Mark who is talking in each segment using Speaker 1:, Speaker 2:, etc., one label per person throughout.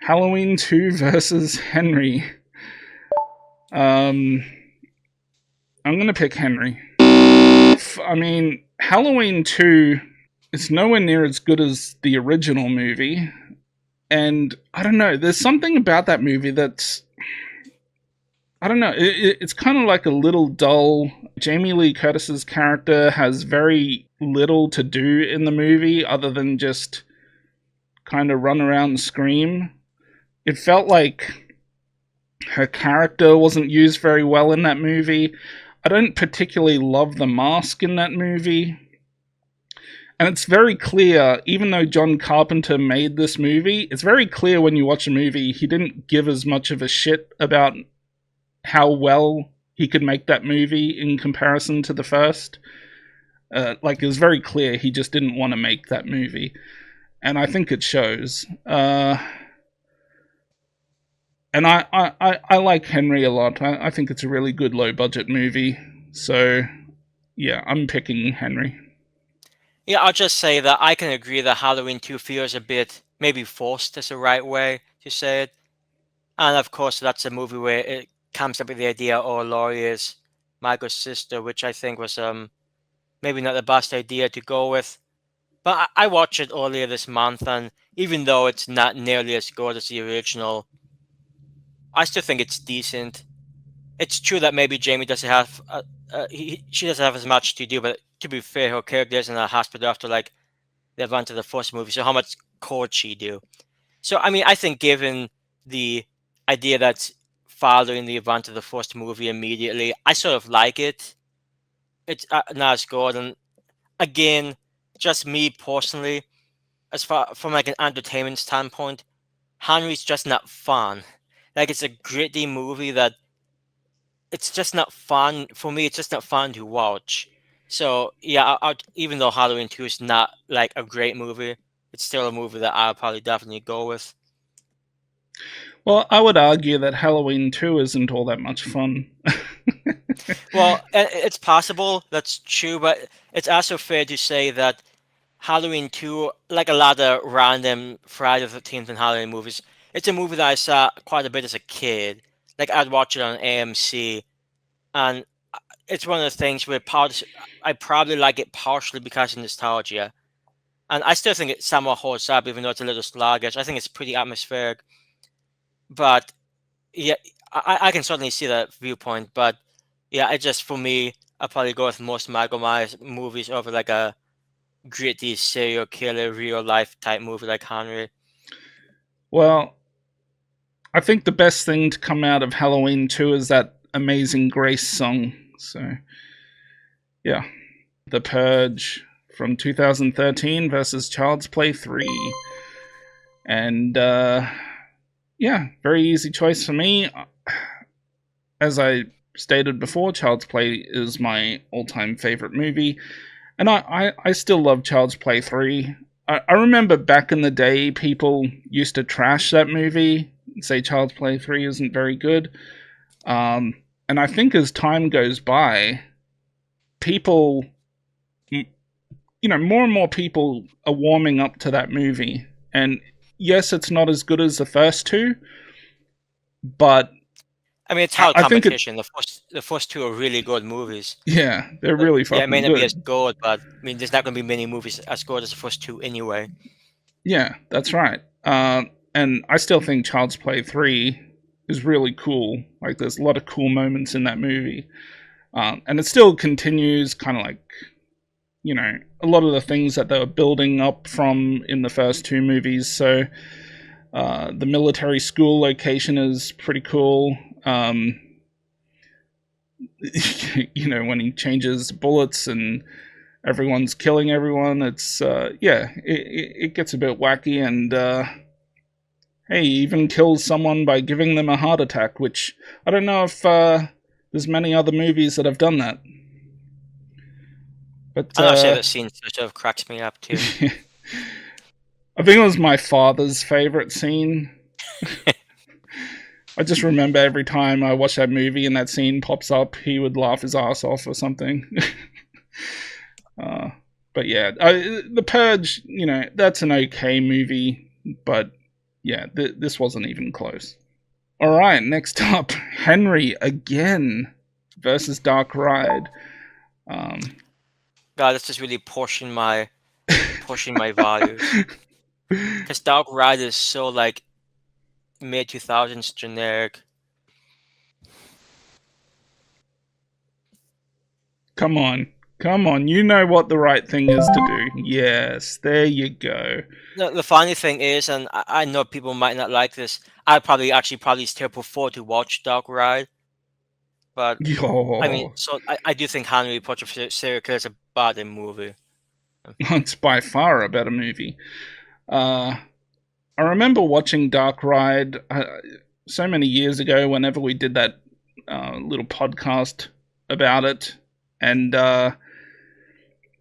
Speaker 1: Halloween 2 versus Henry. I'm gonna pick Henry. I mean, Halloween 2 is nowhere near as good as the original movie. And I don't know, there's something about that movie that's, I don't know, it's kind of like a little dull. Jamie Lee Curtis's character has very little to do in the movie other than just kind of run around and scream. It felt like her character wasn't used very well in that movie. I don't particularly love the mask in that movie. And it's very clear, even though John Carpenter made this movie, it's very clear when you watch a movie, he didn't give as much of a shit about how well he could make that movie in comparison to the first. It was very clear he just didn't want to make that movie. And I think it shows. And I like Henry a lot. I think it's a really good low-budget movie. So, yeah, I'm picking Henry.
Speaker 2: Yeah, I'll just say that I can agree that Halloween 2 feels a bit maybe forced is the right way to say it. And of course, that's a movie where it comes up with the idea, oh, Laurie is Michael's sister, which I think was maybe not the best idea to go with. But I watched it earlier this month, and even though it's not nearly as good as the original, I still think it's decent. It's true that maybe Jamie doesn't have she doesn't have as much to do, but to be fair, her character is in a hospital after like the event of the first movie. So how much could she do? So I mean, I think given the idea that's following the event of the first movie immediately, I sort of like it. It's not as good, and again, just me personally, as far from like an entertainment standpoint, Henry's just not fun. Like it's a gritty movie that it's just not fun for me. It's just not fun to watch. So yeah, even though Halloween 2 is not like a great movie, it's still a movie that I'll probably definitely go with.
Speaker 1: Well, I would argue that Halloween 2 isn't all that much fun.
Speaker 2: Well, it's possible, that's true, but it's also fair to say that Halloween 2, like a lot of random Friday the 13th and Halloween movies, it's a movie that I saw quite a bit as a kid. Like I'd watch it on AMC, and it's one of the things where I probably like it partially because of nostalgia. And I still think it somewhat holds up, even though it's a little sluggish. I think it's pretty atmospheric. But yeah, I can certainly see that viewpoint. But yeah, it just, for me, I probably go with most Michael Myers movies over like a gritty serial killer, real life type movie like Henry.
Speaker 1: Well, I think the best thing to come out of Halloween 2 is that Amazing Grace song. So, yeah. The Purge from 2013 versus Child's Play 3. And, yeah, very easy choice for me. As I stated before, Child's Play is my all-time favorite movie. And I still love Child's Play 3. I remember back in the day, people used to trash that movie, say Child's Play 3 isn't very good. And I think as time goes by, people, more and more people are warming up to that movie. And yes, it's not as good as the first two, but
Speaker 2: I mean, it's hard competition. The first two are really good movies.
Speaker 1: Yeah, they're really fucking good.
Speaker 2: Yeah, it may not be as good, but I mean, there's not going to be many movies as good as the first two anyway.
Speaker 1: Yeah, that's right. And I still think Child's Play 3 is really cool. Like, there's a lot of cool moments in that movie. And it still continues kind of like, a lot of the things that they were building up from in the first two movies. So, the military school location is pretty cool. When he changes bullets and everyone's killing everyone, it's, it gets a bit wacky, and, hey, he even kills someone by giving them a heart attack, which I don't know if, there's many other movies that have done that. But,
Speaker 2: I'm not sure that scene sort of cracks me up, too.
Speaker 1: I think it was my father's favorite scene. I just remember every time I watch that movie and that scene pops up, he would laugh his ass off or something. But yeah, The Purge, that's an okay movie, but yeah, this wasn't even close. All right, next up, Henry again versus Dark Ride. Um,
Speaker 2: God, this is really pushing my values. Because Dark Ride is so like mid 2000s generic.
Speaker 1: come on, you know what the right thing is to do. Yes, there you go.
Speaker 2: The funny thing is, and I know people might not like this, I probably still prefer to watch Dark Ride. But I mean,
Speaker 1: Yo,
Speaker 2: so I do think Henry Portrait of Serial Killer is a bad movie.
Speaker 1: it's by far a better movie. Uh, I remember watching Dark Ride so many years ago. Whenever we did that little podcast about it, and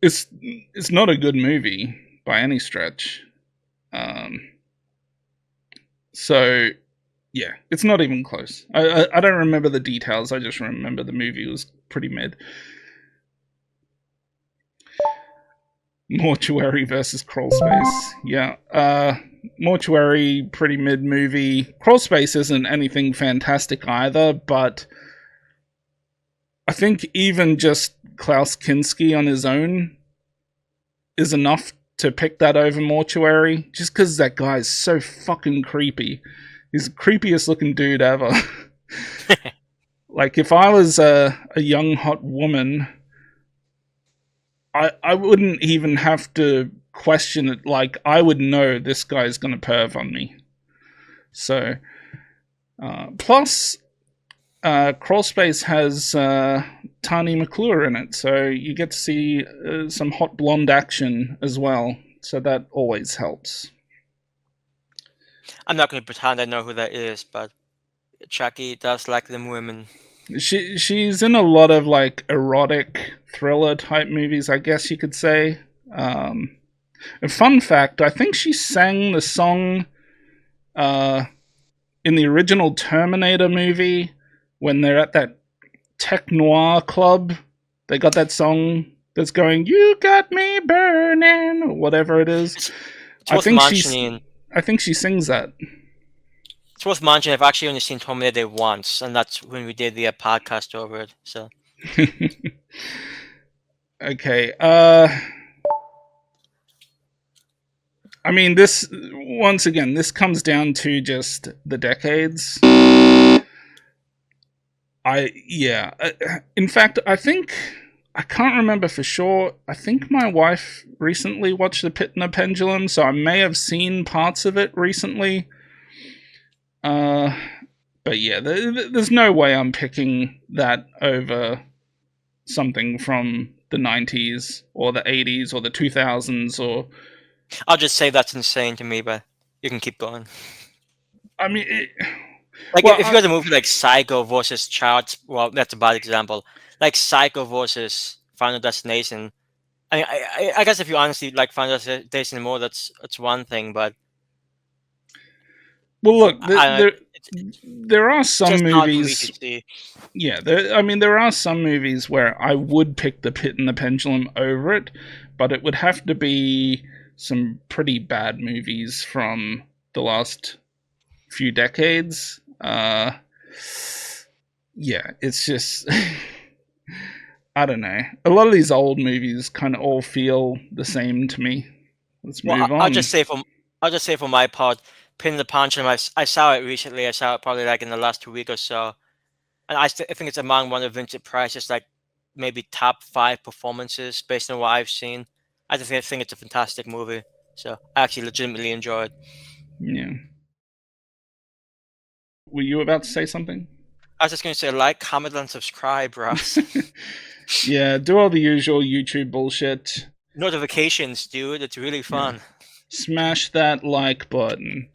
Speaker 1: it's not a good movie by any stretch. Um, so yeah, it's not even close. I don't remember the details. I just remember the movie was pretty mid. Mortuary versus Crawlspace. Yeah. Mortuary, pretty mid movie. Crawlspace isn't anything fantastic either, but I think even just Klaus Kinski on his own is enough to pick that over Mortuary, just because that guy is so fucking creepy. He's the creepiest looking dude ever. Like, if I was a young hot woman, I wouldn't even have to question it. Like, I would know this guy's gonna perv on me. So, plus, Crawlspace has Tani McClure in it, so you get to see some hot blonde action as well. So that always helps.
Speaker 2: I'm not going to pretend I know who that is, but Chucky does like them women.
Speaker 1: She's in a lot of like erotic thriller type movies, I guess you could say. A fun fact: I think she sang the song in the original Terminator movie when they're at that tech noir club. They got that song that's going, "You got me burning," or whatever it is.
Speaker 2: It's worth mentioning.
Speaker 1: I think she sings that.
Speaker 2: It's worth mentioning. I've actually only seen Terminator once, and that's when we did the podcast over it. So
Speaker 1: okay. I mean, this once again, this comes down to just the decades. In fact, I think I can't remember for sure. I think my wife recently watched The Pit and the Pendulum, so I may have seen parts of it recently. But yeah, there's no way I'm picking that over something from the 90s or the 80s or the 2000s or.
Speaker 2: I'll just say that's insane to me, but you can keep going.
Speaker 1: I mean,
Speaker 2: if you had a movie like Psycho versus well, that's a bad example. Like Psycho versus Final Destination. I guess if you honestly like Final Destination more, that's one thing. But
Speaker 1: well, look, there are some movies. Yeah, there are some movies where I would pick The Pit and the Pendulum over it, but it would have to be some pretty bad movies from the last few decades. Yeah, it's just I don't know. A lot of these old movies kind of all feel the same to me. Let's move on.
Speaker 2: I'll just say for my part, Pin the Pendulum. I saw it recently. I saw it probably like in the last 2 weeks or so, and I think it's among one of Vincent Price's like maybe top 5 performances based on what I've seen. I think it's a fantastic movie. So I actually legitimately enjoyed.
Speaker 1: Yeah. Were you about to say something?
Speaker 2: I was just going to say like, comment, and subscribe, Ross.
Speaker 1: Yeah, do all the usual YouTube bullshit.
Speaker 2: Notifications, dude. It's really fun.
Speaker 1: Yeah. Smash that like button.